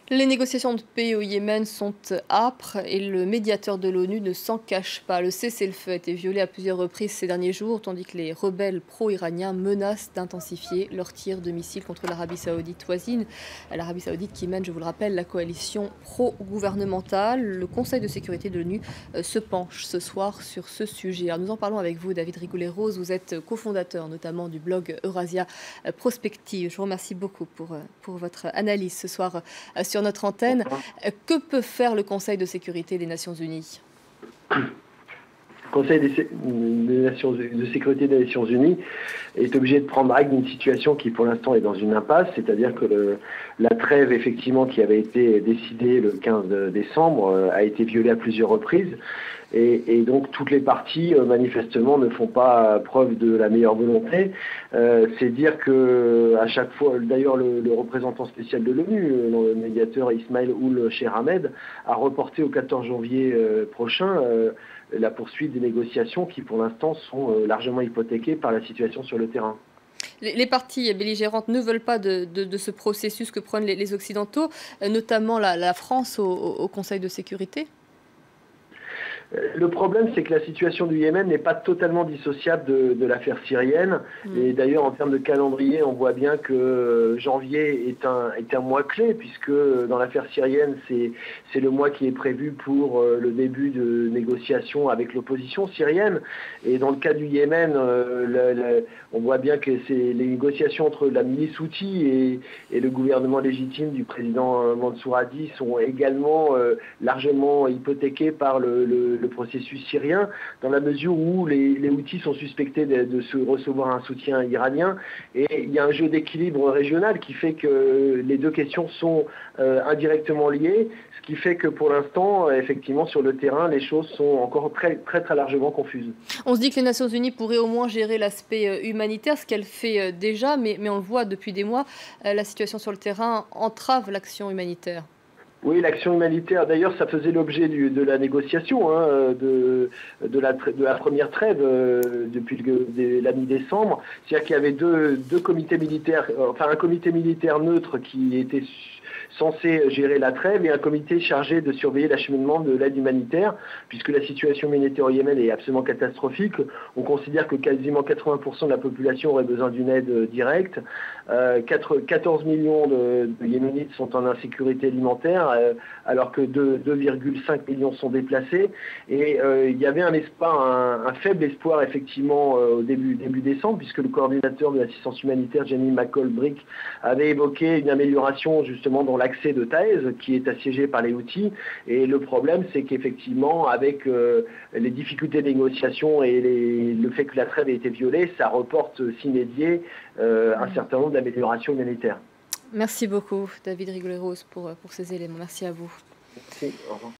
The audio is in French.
Les négociations de paix au Yémen sont âpres et le médiateur de l'ONU ne s'en cache pas. Le cessez-le-feu a été violé à plusieurs reprises ces derniers jours, tandis que les rebelles pro-iraniens menacent d'intensifier leurs tirs de missiles contre l'Arabie saoudite voisine. L'Arabie saoudite qui mène, je vous le rappelle, la coalition pro-gouvernementale. Le Conseil de sécurité de l'ONU se penche ce soir sur ce sujet. Alors nous en parlons avec vous, David Rigoulet-Rose. Vous êtes cofondateur notamment du blog Eurasia Prospective. Je vous remercie beaucoup pour votre analyse ce soir sur notre antenne. Que peut faire le Conseil de sécurité des Nations Unies? Le Conseil de sécurité des Nations Unies est obligé de prendre acte d'une situation qui pour l'instant est dans une impasse, c'est-à-dire que la trêve effectivement qui avait été décidée le 15 décembre a été violée à plusieurs reprises. Et donc toutes les parties manifestement ne font pas preuve de la meilleure volonté. C'est dire que à chaque fois, d'ailleurs le représentant spécial de l'ONU, le médiateur Ismaël Ould Sheikh-Ahmed, a reporté au 14 janvier prochain la poursuite des négociations qui pour l'instant sont largement hypothéquées par la situation sur le terrain. Les parties belligérantes ne veulent pas de ce processus que prennent les Occidentaux, notamment la France au Conseil de sécurité. Le problème, c'est que la situation du Yémen n'est pas totalement dissociable de l'affaire syrienne. Et d'ailleurs, en termes de calendrier, on voit bien que janvier est un mois clé, puisque dans l'affaire syrienne, c'est le mois qui est prévu pour le début de négociations avec l'opposition syrienne. Et dans le cas du Yémen, on voit bien que c'est les négociations entre la milice Houthi et le gouvernement légitime du président Mansour Hadi sont également largement hypothéquées par le processus syrien, dans la mesure où les Houthis sont suspectés de recevoir un soutien iranien. Et il y a un jeu d'équilibre régional qui fait que les deux questions sont indirectement liées, ce qui fait que pour l'instant, effectivement, sur le terrain, les choses sont encore très largement confuses. On se dit que les Nations Unies pourraient au moins gérer l'aspect humanitaire, ce qu'elle fait déjà, mais on le voit depuis des mois, la situation sur le terrain entrave l'action humanitaire. Oui, l'action humanitaire, d'ailleurs, ça faisait l'objet de la négociation, hein, de la première trêve depuis la mi-décembre. C'est-à-dire qu'il y avait deux comités militaires, enfin un comité militaire neutre qui était censé gérer la trêve et un comité chargé de surveiller l'acheminement de l'aide humanitaire, puisque la situation humanitaire au Yémen est absolument catastrophique. On considère que quasiment 80% de la population aurait besoin d'une aide directe. 14 millions de Yéménites sont en insécurité alimentaire, alors que 2,5 millions sont déplacés. Et il y avait un faible espoir, effectivement, au début décembre, puisque le coordinateur de l'assistance humanitaire, Jamie McCall-Brick, avait évoqué une amélioration, justement, dans l'accès de Taïz, qui est assiégé par les Houthis. Et le problème, c'est qu'effectivement, avec les difficultés de négociation et le fait que la trêve ait été violée, ça reporte sine die un certain nombre d'améliorations humanitaires. Merci beaucoup, David Rigoulet-Rose, pour ces éléments. Merci à vous. Merci, au revoir.